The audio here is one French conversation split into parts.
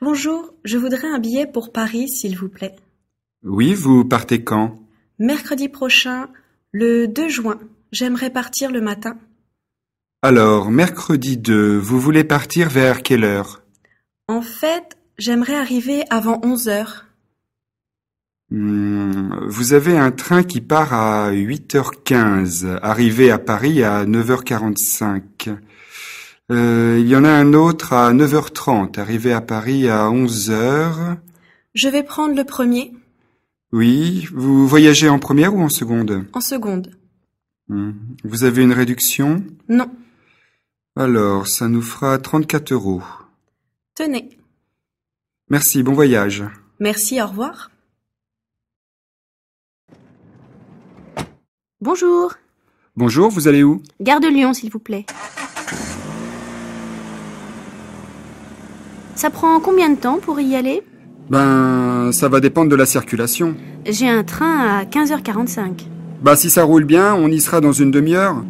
Bonjour, je voudrais un billet pour Paris, s'il vous plaît. Oui, vous partez quand? Mercredi prochain, le 2 juin. J'aimerais partir le matin. Alors, mercredi 2, vous voulez partir vers quelle heure? En fait, j'aimerais arriver avant 11 heures. Vous avez un train qui part à 8h15, arrivé à Paris à 9h45. Il y en a un autre à 9h30, arrivé à Paris à 11h. Je vais prendre le premier, Oui, vous voyagez en première ou en seconde? en seconde. Vous avez une réduction? Non, Alors, ça nous fera 34 €. tenez. Merci, bon voyage. Merci, au revoir. Bonjour. Bonjour, vous allez où? Gare de Lyon, s'il vous plaît. Ça prend combien de temps pour y aller? Ça va dépendre de la circulation. J'ai un train à 15h45. Si ça roule bien, on y sera dans une demi-heure.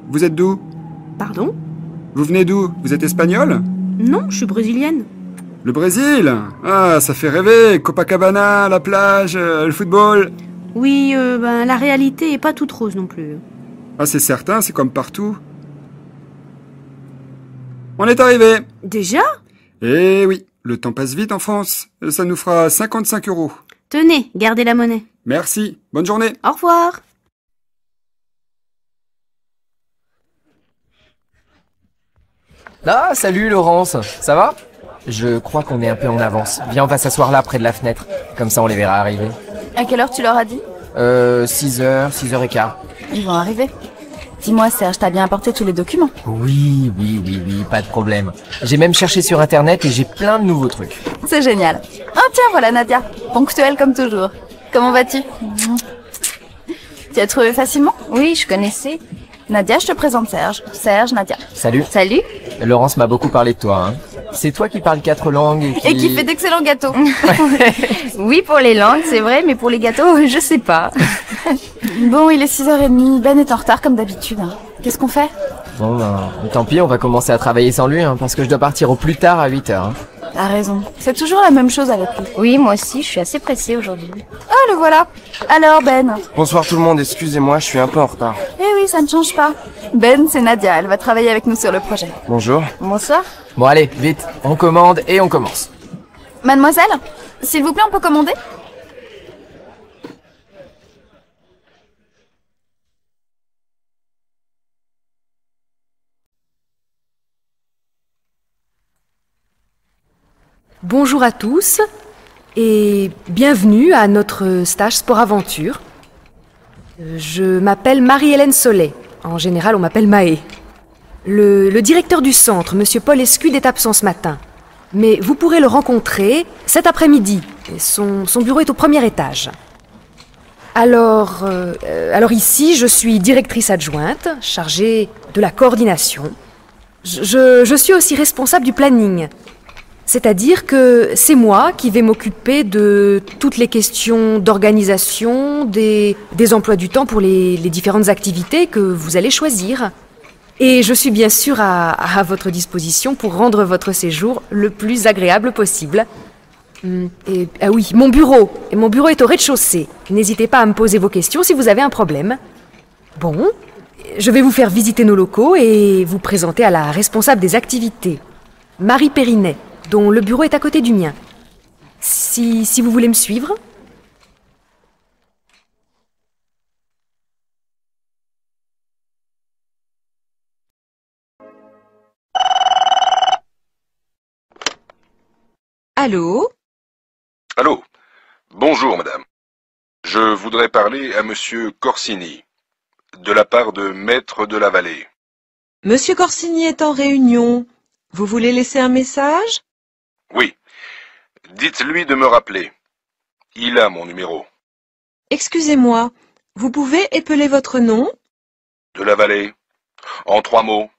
Vous êtes d'où? Pardon? Vous venez d'où? Vous êtes espagnol? Non, je suis brésilienne. Le Brésil? Ah, ça fait rêver. Copacabana, la plage, le football. Oui, la réalité est pas toute rose non plus. Ah, c'est certain, c'est comme partout. On est arrivé. Déjà? Eh oui, le temps passe vite en France. Ça nous fera 55 €. Tenez, gardez la monnaie. Merci, bonne journée. Au revoir. Ah, salut Laurence, ça va? Je crois qu'on est un peu en avance. Viens, on va s'asseoir là, près de la fenêtre. Comme ça, on les verra arriver. À quelle heure tu leur as dit? 6h, 6h15. Ils vont arriver. Dis-moi Serge, t'as bien apporté tous les documents? Oui, pas de problème. J'ai même cherché sur internet et j'ai plein de nouveaux trucs. C'est génial. Oh tiens, voilà Nadia. Ponctuelle comme toujours. Comment vas-tu? Tu as trouvé facilement? Oui, je connaissais. Nadia, je te présente Serge. Serge, Nadia. Salut. Salut. Laurence m'a beaucoup parlé de toi, hein. C'est toi qui parles 4 langues Et qui fait d'excellents gâteaux. Oui, pour les langues, c'est vrai, mais pour les gâteaux, je sais pas. Bon, il est 6h30. Ben est en retard comme d'habitude. Qu'est-ce qu'on fait? Bon, tant pis, on va commencer à travailler sans lui, hein, parce que je dois partir au plus tard à 8h. T'as raison. C'est toujours la même chose avec lui. Oui, moi aussi, je suis assez pressée aujourd'hui. Oh, le voilà. Alors, Ben? Bonsoir tout le monde, excusez-moi, je suis un peu en retard. Eh oui, ça ne change pas. Ben, c'est Nadia. Elle va travailler avec nous sur le projet. Bonjour. Bonsoir. Bon allez, vite, on commande et on commence. Mademoiselle, s'il vous plaît, on peut commander? Bonjour à tous et bienvenue à notre stage sport-aventure. Je m'appelle Marie-Hélène Sollet. En général, on m'appelle Maë. Le directeur du centre, Monsieur Paul Escude, est absent ce matin. Mais vous pourrez le rencontrer cet après-midi. Son bureau est au premier étage. Alors ici, je suis directrice adjointe, chargée de la coordination. Je suis aussi responsable du planning. C'est-à-dire que c'est moi qui vais m'occuper de toutes les questions d'organisation, des emplois du temps pour les différentes activités que vous allez choisir. Et je suis bien sûr à votre disposition pour rendre votre séjour le plus agréable possible. Ah oui, mon bureau est au rez-de-chaussée. N'hésitez pas à me poser vos questions si vous avez un problème. Bon, je vais vous faire visiter nos locaux et vous présenter à la responsable des activités, Marie Périnet, dont le bureau est à côté du mien. Si vous voulez me suivre. Allô? Allô? Bonjour, madame. Je voudrais parler à monsieur Corsini, de la part de Maître de la Vallée. Monsieur Corsini est en réunion. Vous voulez laisser un message? Oui. Dites-lui de me rappeler. Il a mon numéro. Excusez-moi, vous pouvez épeler votre nom? De la Vallée. En 3 mots.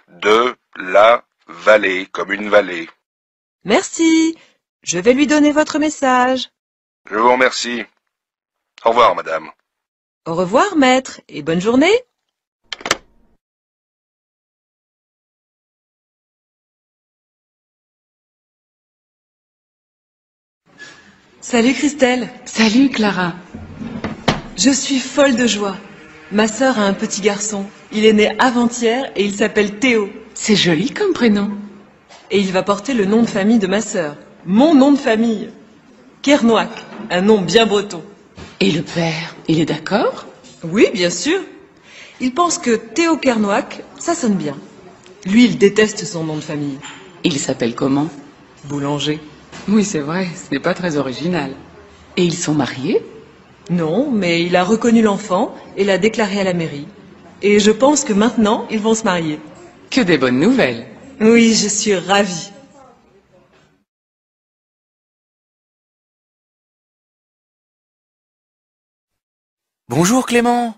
De la Vallée, comme une vallée. Merci. Je vais lui donner votre message. Je vous remercie. Au revoir, madame. Au revoir, maître, et bonne journée. Salut Christelle. Salut Clara. Je suis folle de joie. Ma sœur a un petit garçon. Il est né avant-hier et il s'appelle Théo. C'est joli comme prénom. Et il va porter le nom de famille de ma sœur. Mon nom de famille. Kernouac, un nom bien breton. Et le père, il est d'accord? Oui, bien sûr. Il pense que Théo Kernouac, ça sonne bien. Lui, il déteste son nom de famille. Il s'appelle comment? Boulanger. Oui, c'est vrai, ce n'est pas très original. Et ils sont mariés? Non, mais il a reconnu l'enfant et l'a déclaré à la mairie. Et je pense que maintenant, ils vont se marier. Que des bonnes nouvelles. Oui, je suis ravie. Bonjour Clément.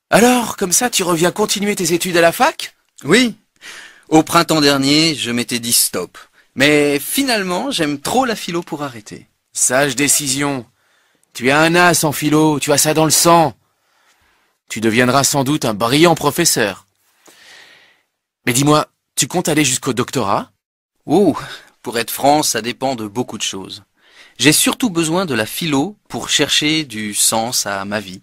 Alors, comme ça, tu reviens continuer tes études à la fac? Oui. Au printemps dernier, je m'étais dit stop. Mais finalement, j'aime trop la philo pour arrêter. Sage décision. Tu es un as en philo, tu as ça dans le sang. Tu deviendras sans doute un brillant professeur. Mais dis-moi, tu comptes aller jusqu'au doctorat? Ouh, pour être franc, ça dépend de beaucoup de choses. J'ai surtout besoin de la philo pour chercher du sens à ma vie.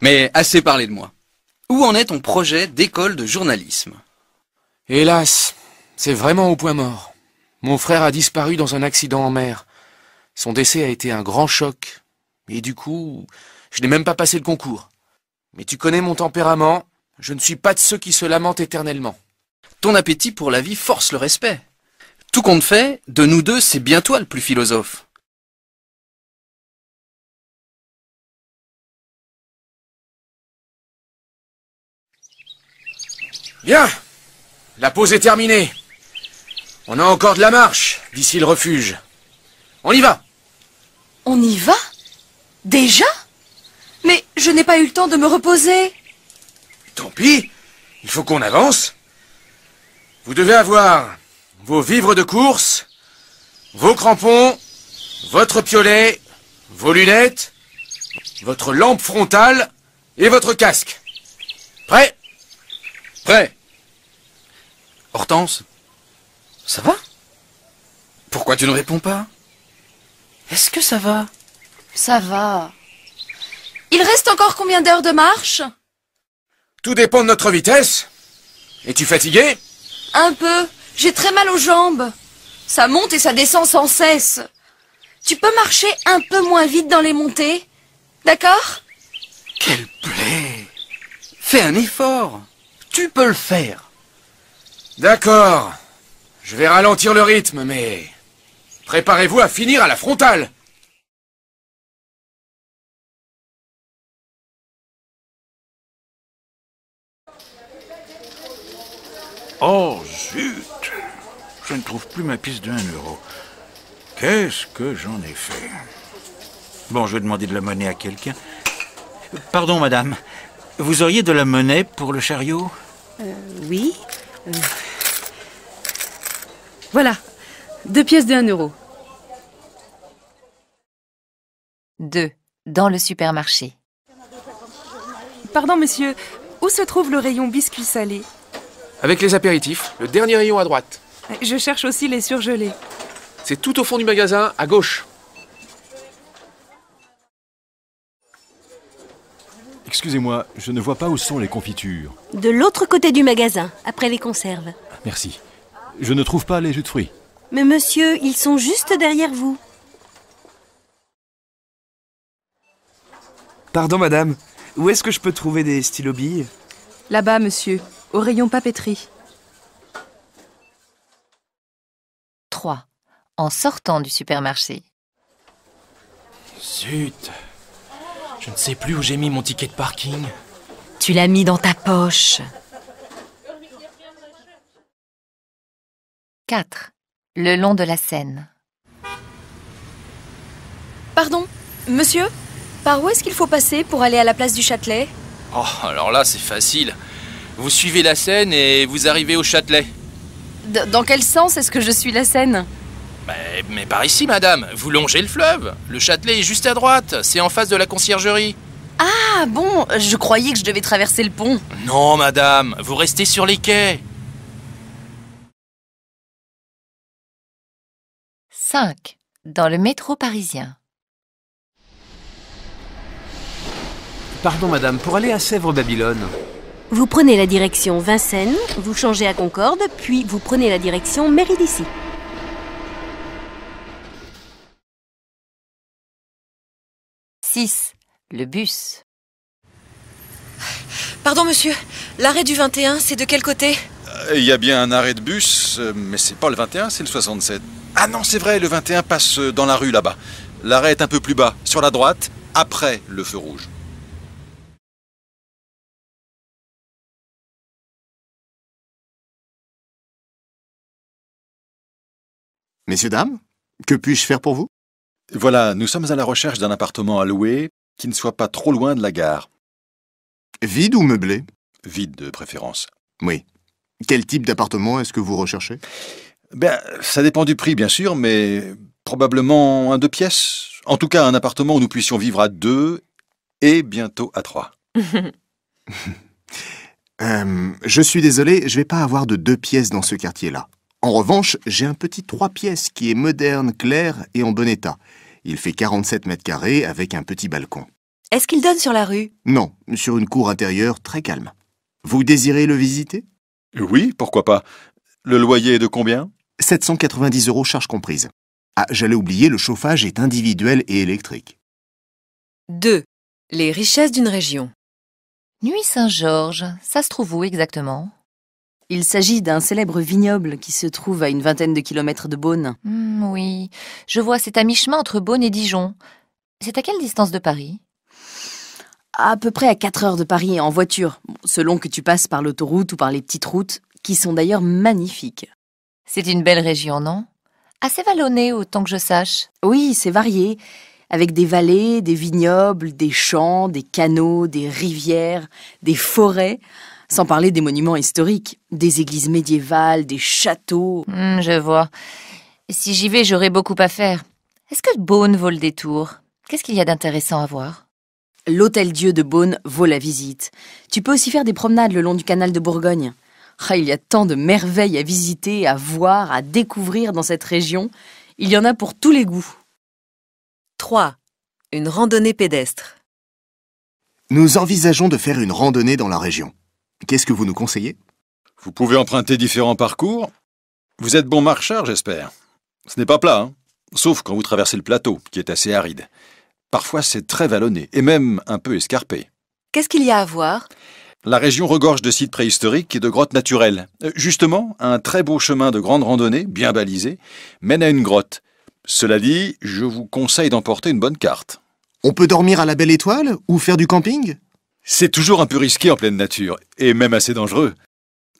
Mais assez parlé de moi. Où en est ton projet d'école de journalisme? Hélas, c'est vraiment au point mort. Mon frère a disparu dans un accident en mer. Son décès a été un grand choc. Et du coup, je n'ai même pas passé le concours. Mais tu connais mon tempérament, je ne suis pas de ceux qui se lamentent éternellement. Ton appétit pour la vie force le respect. Tout compte fait, de nous deux, c'est bien toi le plus philosophe. Bien, la pause est terminée. On a encore de la marche d'ici le refuge. On y va. On y va? Déjà? Mais je n'ai pas eu le temps de me reposer. Tant pis, il faut qu'on avance. Vous devez avoir vos vivres de course, vos crampons, votre piolet, vos lunettes, votre lampe frontale et votre casque. Prêt? Prêt. Hortense, ça va? Pourquoi tu ne réponds pas? Est-ce que ça va? Ça va. Il reste encore combien d'heures de marche? Tout dépend de notre vitesse. Es-tu fatigué? Un peu. J'ai très mal aux jambes. Ça monte et ça descend sans cesse. Tu peux marcher un peu moins vite dans les montées? D'accord? Quelle plaie! Fais un effort. Tu peux le faire. D'accord. Je vais ralentir le rythme, mais... préparez-vous à finir à la frontale. Oh, zut! Je ne trouve plus ma pièce de 1 euro. Qu'est-ce que j'en ai fait? Bon, je vais demander de la monnaie à quelqu'un. Pardon, madame. Vous auriez de la monnaie pour le chariot? Oui. Voilà, 2 pièces de 1 euro. 2. Dans le supermarché. Pardon, monsieur, où se trouve le rayon biscuits salés? Avec les apéritifs, le dernier rayon à droite. Je cherche aussi les surgelés. C'est tout au fond du magasin, à gauche. Excusez-moi, je ne vois pas où sont les confitures. De l'autre côté du magasin, après les conserves. Merci. Je ne trouve pas les jus de fruits. Mais monsieur, ils sont juste derrière vous. Pardon madame, où est-ce que je peux trouver des stylos-billes? Là-bas, monsieur, au rayon papeterie. 3. En sortant du supermarché. Zut! Je ne sais plus où j'ai mis mon ticket de parking. Tu l'as mis dans ta poche. 4. Le long de la Seine. Pardon, monsieur? Par où est-ce qu'il faut passer pour aller à la place du Châtelet? Oh, alors là, c'est facile. Vous suivez la Seine et vous arrivez au Châtelet. Dans quel sens est-ce que je suis la Seine? Mais par ici, madame. Vous longez le fleuve. Le Châtelet est juste à droite. C'est en face de la conciergerie. Ah bon, je croyais que je devais traverser le pont. Non, madame. Vous restez sur les quais. 5. dans le métro parisien. Pardon madame, pour aller à Sèvres-Babylone. Vous prenez la direction Vincennes, vous changez à Concorde, puis vous prenez la direction Méridici. Le bus. Pardon, monsieur. L'arrêt du 21, c'est de quel côté? Il y a bien un arrêt de bus, mais c'est pas le 21, c'est le 67. Ah non, c'est vrai, le 21 passe dans la rue là-bas. L'arrêt est un peu plus bas, sur la droite, après le feu rouge. Messieurs, dames, que puis-je faire pour vous? Voilà, nous sommes à la recherche d'un appartement à louer qui ne soit pas trop loin de la gare. Vide ou meublé? Vide de préférence. Oui. Quel type d'appartement est-ce que vous recherchez? Ça dépend du prix, bien sûr, mais probablement un 2 pièces. En tout cas, un appartement où nous puissions vivre à 2 et bientôt à 3. Je suis désolé, je vais pas avoir de 2 pièces dans ce quartier-là. En revanche, j'ai un petit 3 pièces qui est moderne, clair et en bon état. Il fait 47 mètres carrés avec un petit balcon. Est-ce qu'il donne sur la rue? Non, sur une cour intérieure très calme. Vous désirez le visiter? Oui, pourquoi pas. Le loyer est de combien? 790 € charges comprises. Ah, j'allais oublier, le chauffage est individuel et électrique. 2. Les richesses d'une région. Nuit Saint-Georges, ça se trouve où exactement? Il s'agit d'un célèbre vignoble qui se trouve à une vingtaine de kilomètres de Beaune. Oui, je vois, c'est à mi-chemin entre Beaune et Dijon. C'est à quelle distance de Paris? À peu près à 4 heures de Paris en voiture, selon que tu passes par l'autoroute ou par les petites routes, qui sont d'ailleurs magnifiques. C'est une belle région, non? Assez vallonnée, autant que je sache. Oui, c'est varié, avec des vallées, des vignobles, des champs, des canaux, des rivières, des forêts, sans parler des monuments historiques, des églises médiévales, des châteaux. Je vois. Si j'y vais, j'aurai beaucoup à faire. Est-ce que Beaune vaut le détour? Qu'est-ce qu'il y a d'intéressant à voir? L'Hôtel-Dieu de Beaune vaut la visite. Tu peux aussi faire des promenades le long du canal de Bourgogne. Il y a tant de merveilles à visiter, à voir, à découvrir dans cette région. Il y en a pour tous les goûts. 3. Une randonnée pédestre. Nous envisageons de faire une randonnée dans la région. Qu'est-ce que vous nous conseillez? Vous pouvez emprunter différents parcours. Vous êtes bon marcheur, j'espère. Ce n'est pas plat, hein? Sauf quand vous traversez le plateau, qui est assez aride. Parfois, c'est très vallonné, et même un peu escarpé. Qu'est-ce qu'il y a à voir? La région regorge de sites préhistoriques et de grottes naturelles. Justement, un très beau chemin de grande randonnée, bien balisé, mène à une grotte. Cela dit, je vous conseille d'emporter une bonne carte. On peut dormir à la Belle Étoile ou faire du camping? C'est toujours un peu risqué en pleine nature, et même assez dangereux.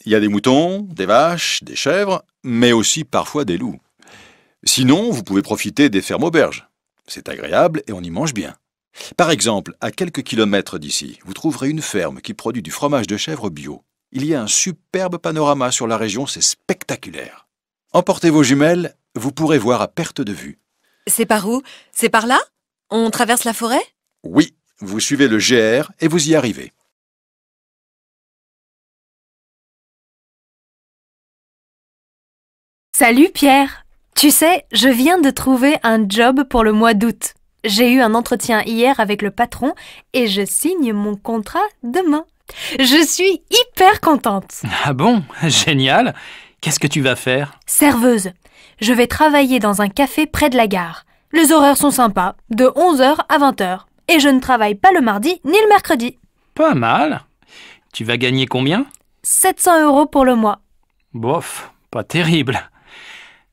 Il y a des moutons, des vaches, des chèvres, mais aussi parfois des loups. Sinon, vous pouvez profiter des fermes auberges. C'est agréable et on y mange bien. Par exemple, à quelques kilomètres d'ici, vous trouverez une ferme qui produit du fromage de chèvre bio. Il y a un superbe panorama sur la région, c'est spectaculaire. Emportez vos jumelles, vous pourrez voir à perte de vue. C'est par où? C'est par là? On traverse la forêt? Oui, vous suivez le GR et vous y arrivez. Salut Pierre. Tu sais, je viens de trouver un job pour le mois d'août. J'ai eu un entretien hier avec le patron et je signe mon contrat demain. Je suis hyper contente. Ah bon? Génial. Qu'est-ce que tu vas faire? Serveuse. Je vais travailler dans un café près de la gare. Les horaires sont sympas, de 11h à 20h. Et je ne travaille pas le mardi ni le mercredi. Pas mal. Tu vas gagner combien? 700 € pour le mois. Bof, pas terrible.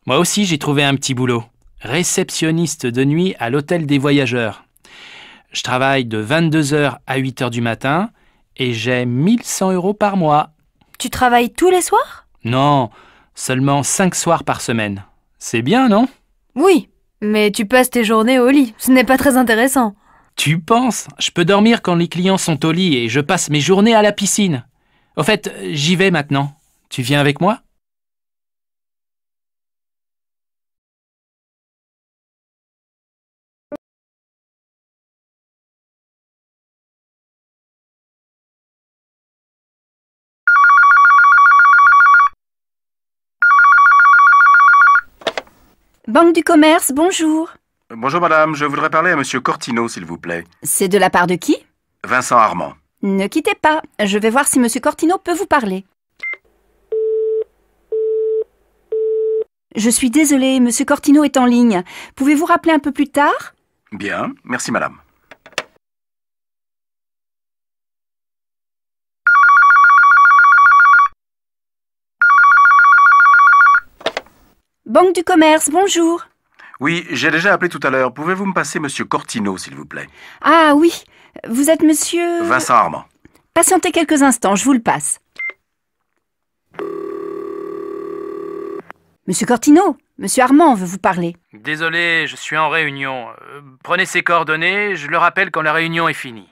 Moi aussi, j'ai trouvé un petit boulot. Réceptionniste de nuit à l'hôtel des voyageurs. Je travaille de 22h à 8h du matin et j'ai 1100 € par mois. Tu travailles tous les soirs? Non, seulement 5 soirs par semaine. C'est bien, non? Oui, mais tu passes tes journées au lit. Ce n'est pas très intéressant. Tu penses? Je peux dormir quand les clients sont au lit et je passe mes journées à la piscine. Au fait, j'y vais maintenant. Tu viens avec moi? Banque du commerce, bonjour. Bonjour madame, je voudrais parler à monsieur Cortino, s'il vous plaît. C'est de la part de qui? Vincent Armand. Ne quittez pas, je vais voir si monsieur Cortino peut vous parler. Je suis désolée, monsieur Cortino est en ligne. Pouvez-vous rappeler un peu plus tard? Bien, merci madame. Banque du commerce, bonjour. Oui, j'ai déjà appelé tout à l'heure. Pouvez-vous me passer monsieur Cortino, s'il vous plaît? Ah oui, vous êtes monsieur... Vincent Armand. Patientez quelques instants, je vous le passe. Monsieur Cortino, monsieur Armand veut vous parler. Désolé, je suis en réunion. Prenez ses coordonnées, je le rappelle quand la réunion est finie.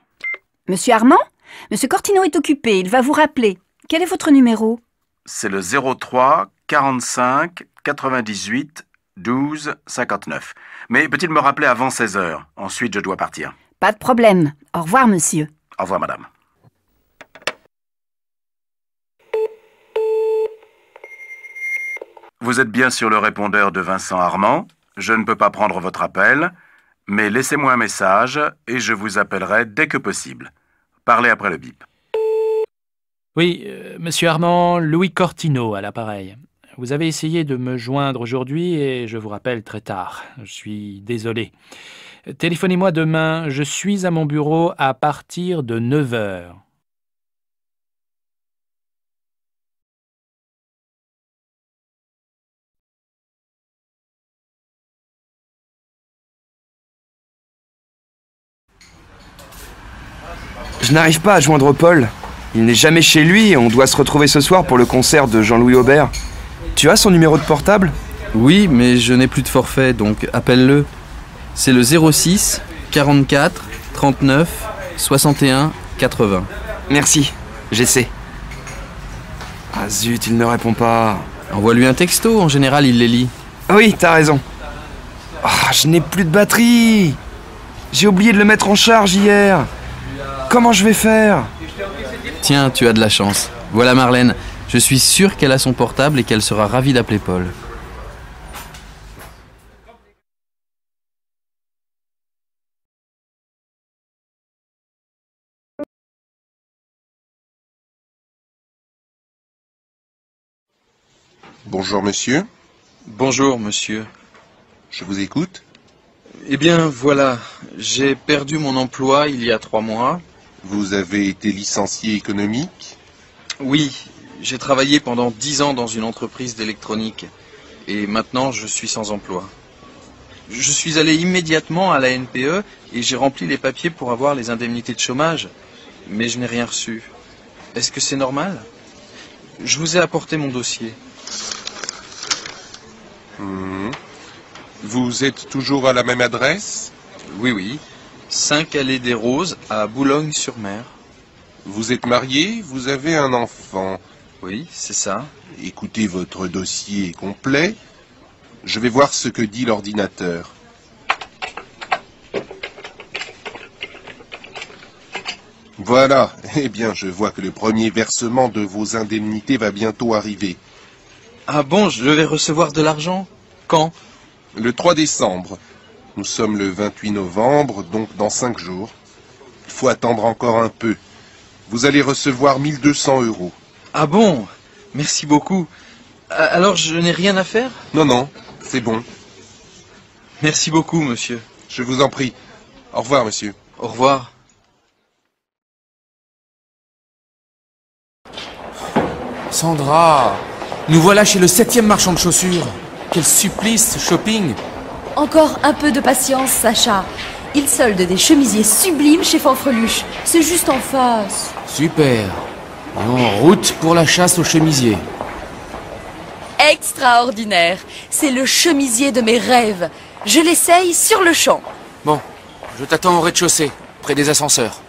Monsieur Armand? Monsieur Cortino est occupé, il va vous rappeler. Quel est votre numéro? C'est le 03 45 98 12 59. Mais peut-il me rappeler avant 16 heures? Ensuite, je dois partir. Pas de problème. Au revoir, monsieur. Au revoir, madame. Vous êtes bien sur le répondeur de Vincent Armand. Je ne peux pas prendre votre appel, mais laissez-moi un message et je vous appellerai dès que possible. Parlez après le bip. Oui, monsieur Armand, Louis Cortino à l'appareil. Vous avez essayé de me joindre aujourd'hui et je vous rappelle très tard. Je suis désolé. Téléphonez-moi demain, je suis à mon bureau à partir de 9 h. Je n'arrive pas à joindre Paul. Il n'est jamais chez lui et on doit se retrouver ce soir pour le concert de Jean-Louis Aubert. Tu as son numéro de portable? Oui, mais je n'ai plus de forfait, donc appelle-le. C'est le 06 44 39 61 80. Merci, j'essaie. Ah zut, il ne répond pas. Envoie-lui un texto, en général il les lit. Oui, t'as raison. Ah, je n'ai plus de batterie. J'ai oublié de le mettre en charge hier. Comment je vais faire? Tiens, tu as de la chance. Voilà Marlène. Je suis sûr qu'elle a son portable et qu'elle sera ravie d'appeler Paul. Bonjour monsieur. Bonjour monsieur. Je vous écoute. Eh bien voilà, j'ai perdu mon emploi il y a 3 mois. Vous avez été licencié économique? Oui, j'ai travaillé pendant 10 ans dans une entreprise d'électronique. Et maintenant je suis sans emploi. Je suis allé immédiatement à la NPE et j'ai rempli les papiers pour avoir les indemnités de chômage. Mais je n'ai rien reçu. Est-ce que c'est normal? Je vous ai apporté mon dossier. Vous êtes toujours à la même adresse? Oui, oui. 5 allées des Roses à Boulogne-sur-Mer. Vous êtes marié? Vous avez un enfant? Oui, c'est ça. Écoutez, votre dossier est complet. Je vais voir ce que dit l'ordinateur. Voilà. Eh bien, je vois que le premier versement de vos indemnités va bientôt arriver. Ah bon, je vais recevoir de l'argent? Quand? Le 3 décembre. Nous sommes le 28 novembre, donc dans 5 jours. Il faut attendre encore un peu. Vous allez recevoir 1200 €. Ah bon? Merci beaucoup. Alors je n'ai rien à faire? Non, non, c'est bon. Merci beaucoup, monsieur. Je vous en prie. Au revoir, monsieur. Au revoir. Sandra, nous voilà chez le 7e marchand de chaussures. Quel supplice, ce shopping. Encore un peu de patience, Sacha. Il solde des chemisiers sublimes chez Fanfreluche. C'est juste en face. Super. Et en route pour la chasse aux chemisiers. Extraordinaire. C'est le chemisier de mes rêves. Je l'essaye sur le champ. Bon, je t'attends au rez-de-chaussée, près des ascenseurs.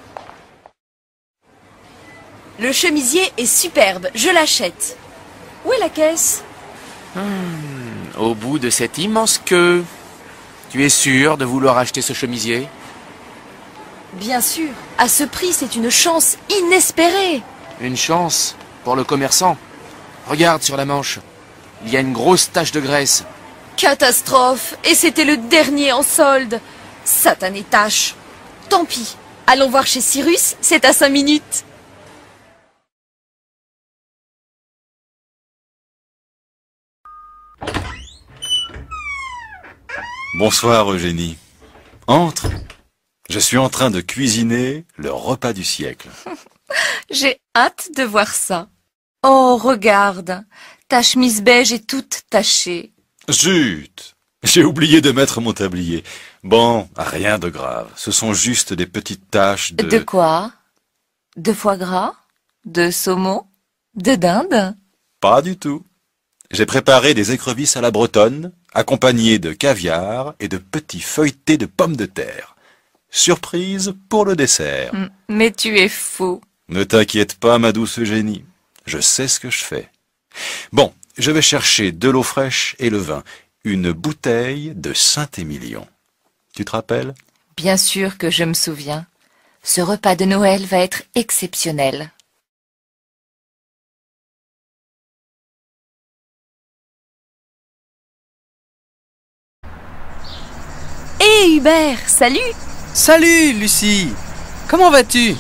Le chemisier est superbe. Je l'achète. Où est la caisse? Au bout de cette immense queue. Tu es sûr de vouloir acheter ce chemisier? Bien sûr. À ce prix, c'est une chance inespérée. Une chance pour le commerçant. Regarde sur la manche. Il y a une grosse tache de graisse. Catastrophe! Et c'était le dernier en solde. Satané tâche. Tant pis. Allons voir chez Cyrus, c'est à 5 minutes. Bonsoir Eugénie. Entre. Je suis en train de cuisiner le repas du siècle. J'ai hâte de voir ça. Oh, regarde, ta chemise beige est toute tachée. Zut! J'ai oublié de mettre mon tablier. Bon, rien de grave. Ce sont juste des petites taches de... De quoi? De foie gras? De saumon? De dinde? Pas du tout. J'ai préparé des écrevisses à la bretonne, accompagnées de caviar et de petits feuilletés de pommes de terre. Surprise pour le dessert. Mais tu es fou. Ne t'inquiète pas, ma douce Eugénie. Je sais ce que je fais. Bon, je vais chercher de l'eau fraîche et le vin. Une bouteille de Saint-Émilion. Tu te rappelles? Bien sûr que je me souviens. Ce repas de Noël va être exceptionnel. Hé Hubert, salut! Salut, Lucie! Comment vas-tu?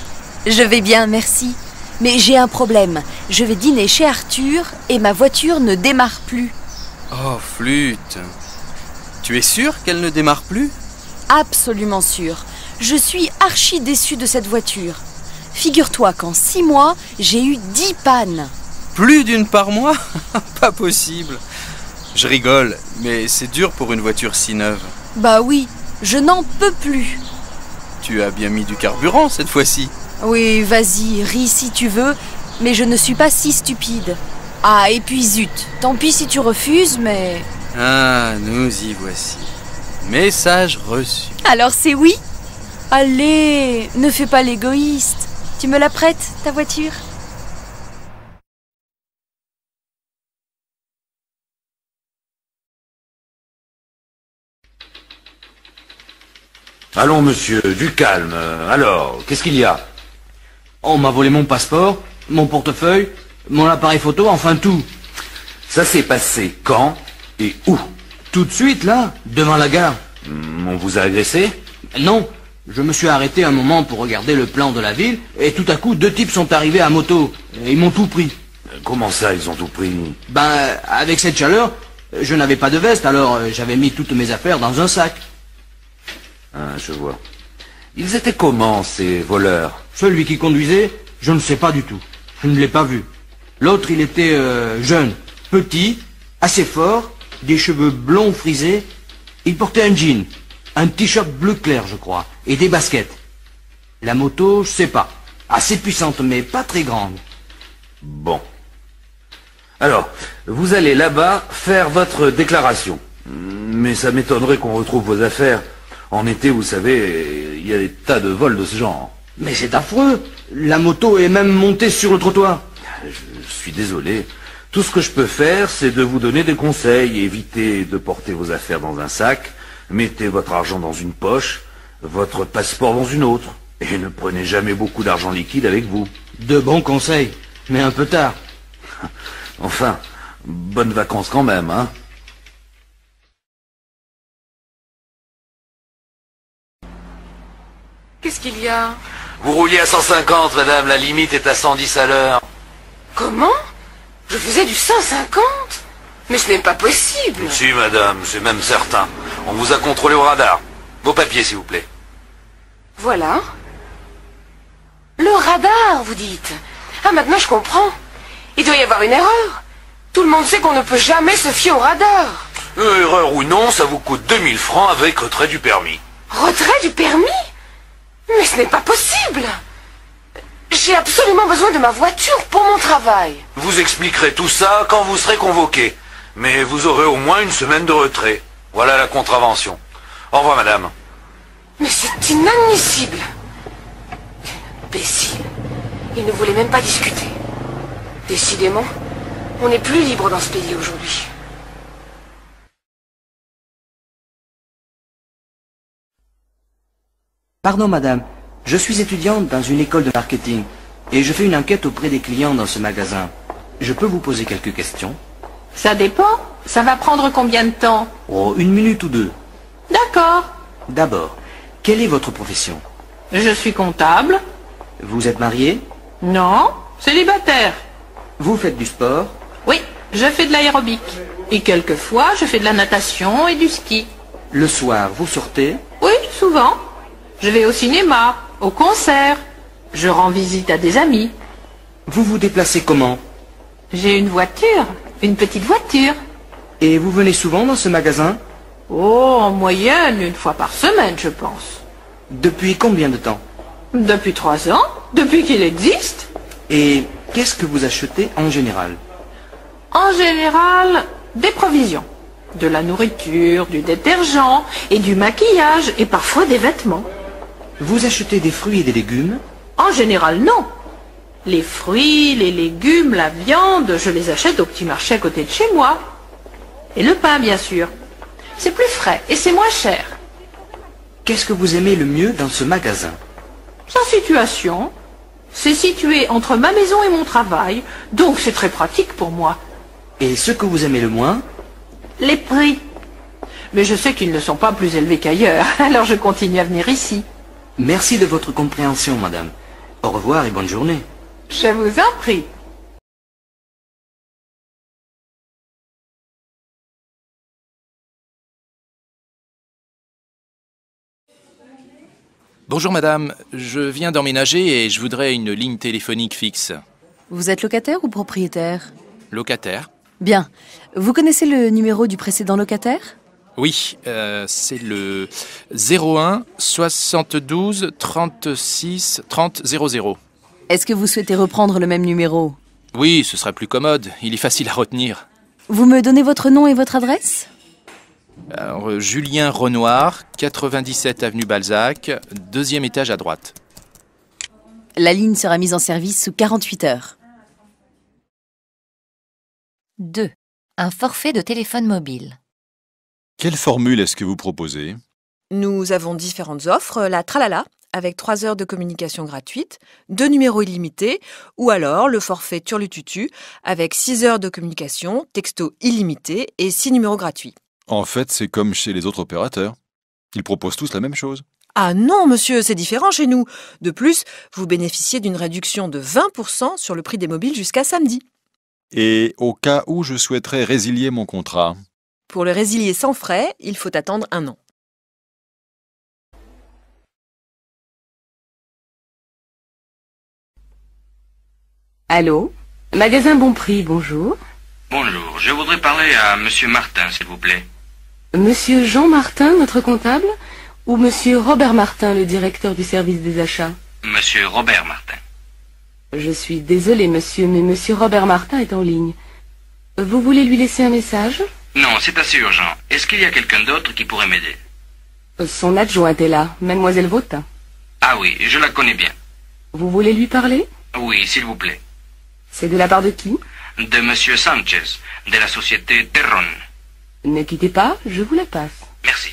Je vais bien, merci. Mais j'ai un problème. Je vais dîner chez Arthur et ma voiture ne démarre plus. Oh, flûte! Tu es sûre qu'elle ne démarre plus? Absolument sûre. Je suis archi déçue de cette voiture. Figure-toi qu'en 6 mois, j'ai eu 10 pannes. Plus d'une par mois? Pas possible. Je rigole, mais c'est dur pour une voiture si neuve. Bah oui, je n'en peux plus. Tu as bien mis du carburant cette fois-ci. Oui, vas-y, ris si tu veux, mais je ne suis pas si stupide. Ah, et puis zut, tant pis si tu refuses, mais... Ah, nous y voici. Message reçu. Alors c'est oui? Allez, ne fais pas l'égoïste. Tu me la prêtes, ta voiture? Allons, monsieur, du calme. Alors, qu'est-ce qu'il y a? On m'a volé mon passeport, mon portefeuille, mon appareil photo, enfin tout. Ça s'est passé quand et où? Tout de suite, là, devant la gare. On vous a agressé? Non, je me suis arrêté un moment pour regarder le plan de la ville, et tout à coup, 2 types sont arrivés à moto. Et ils m'ont tout pris. Comment ça, ils ont tout pris? Ben, avec cette chaleur, je n'avais pas de veste, alors j'avais mis toutes mes affaires dans un sac. Ah, je vois. Ils étaient comment, ces voleurs? Celui qui conduisait, je ne sais pas du tout. Je ne l'ai pas vu. L'autre, il était jeune, petit, assez fort, des cheveux blonds frisés. Il portait un jean, un t-shirt bleu clair, je crois, et des baskets. La moto, je sais pas. Assez puissante, mais pas très grande. Bon. Alors, vous allez là-bas faire votre déclaration. Mais ça m'étonnerait qu'on retrouve vos affaires. En été, vous savez, il y a des tas de vols de ce genre. Mais c'est affreux. La moto est même montée sur le trottoir. Je suis désolé. Tout ce que je peux faire, c'est de vous donner des conseils. Évitez de porter vos affaires dans un sac. Mettez votre argent dans une poche, votre passeport dans une autre. Et ne prenez jamais beaucoup d'argent liquide avec vous. De bons conseils, mais un peu tard. Enfin, bonnes vacances quand même, hein. Qu'est-ce qu'il y a? Vous rouliez à 150, madame, la limite est à 110 à l'heure. Comment? Je faisais du 150? Mais ce n'est pas possible. Si, madame, c'est même certain. On vous a contrôlé au radar. Vos papiers, s'il vous plaît. Voilà. Le radar, vous dites? Ah, maintenant je comprends. Il doit y avoir une erreur. Tout le monde sait qu'on ne peut jamais se fier au radar. Erreur ou non, ça vous coûte 2000 francs avec retrait du permis. Retrait du permis? Mais ce n'est pas possible. J'ai absolument besoin de ma voiture pour mon travail. Vous expliquerez tout ça quand vous serez convoqué. Mais vous aurez au moins une semaine de retrait. Voilà la contravention. Au revoir, madame. Mais c'est inadmissible. Imbécile. Il ne voulait même pas discuter. Décidément, on n'est plus libre dans ce pays aujourd'hui. Pardon, madame. Je suis étudiante dans une école de marketing et je fais une enquête auprès des clients dans ce magasin. Je peux vous poser quelques questions? Ça dépend. Ça va prendre combien de temps? Oh, 1 minute ou 2. D'accord. D'abord, quelle est votre profession? Je suis comptable. Vous êtes marié? Non, célibataire. Vous faites du sport? Oui, je fais de l'aérobic. Et quelquefois, je fais de la natation et du ski. Le soir, vous sortez? Oui, souvent. Je vais au cinéma, au concert. Je rends visite à des amis. Vous vous déplacez comment? J'ai une voiture, une petite voiture. Et vous venez souvent dans ce magasin? Oh, en moyenne, 1 fois par semaine, je pense. Depuis combien de temps? Depuis 3 ans, depuis qu'il existe. Et qu'est-ce que vous achetez en général? En général, des provisions. De la nourriture, du détergent et du maquillage et parfois des vêtements. Vous achetez des fruits et des légumes? En général, non. Les fruits, les légumes, la viande, je les achète au petit marché à côté de chez moi. Et le pain, bien sûr. C'est plus frais et c'est moins cher. Qu'est-ce que vous aimez le mieux dans ce magasin? Sa situation. C'est situé entre ma maison et mon travail, donc c'est très pratique pour moi. Et ce que vous aimez le moins? Les prix. Mais je sais qu'ils ne sont pas plus élevés qu'ailleurs, alors je continue à venir ici. Merci de votre compréhension, madame. Au revoir et bonne journée. Je vous en prie. Bonjour madame, je viens d'emménager et je voudrais une ligne téléphonique fixe. Vous êtes locataire ou propriétaire? Locataire? Bien. Vous connaissez le numéro du précédent locataire? Oui, c'est le 01 72 36 30 00. Est-ce que vous souhaitez reprendre le même numéro? Oui, ce sera plus commode, il est facile à retenir. Vous me donnez votre nom et votre adresse? Alors, Julien Renoir, 97 avenue Balzac, 2e étage à droite. La ligne sera mise en service sous 48 heures. 2. Un forfait de téléphone mobile. Quelle formule est-ce que vous proposez? Nous avons différentes offres, la Tralala, avec 3 heures de communication gratuite, 2 numéros illimités, ou alors le forfait Turlututu, avec 6 heures de communication, texto illimité et 6 numéros gratuits. En fait, c'est comme chez les autres opérateurs. Ils proposent tous la même chose. Ah non, monsieur, c'est différent chez nous. De plus, vous bénéficiez d'une réduction de 20% sur le prix des mobiles jusqu'à samedi. Et au cas où je souhaiterais résilier mon contrat? Pour le résilier sans frais, il faut attendre 1 an. Allô? Magasin Bon Prix, bonjour. Bonjour, je voudrais parler à Monsieur Martin, s'il vous plaît. Monsieur Jean Martin, notre comptable, ou Monsieur Robert Martin, le directeur du service des achats? Monsieur Robert Martin. Je suis désolée, monsieur, mais Monsieur Robert Martin est en ligne. Vous voulez lui laisser un message? Non, c'est assez urgent. Est-ce qu'il y a quelqu'un d'autre qui pourrait m'aider? Son adjointe est là, Mademoiselle Vautin. Ah oui, je la connais bien. Vous voulez lui parler? Oui, s'il vous plaît. C'est de la part de qui? De Monsieur Sanchez, de la société Terron. Ne quittez pas, je vous la passe. Merci.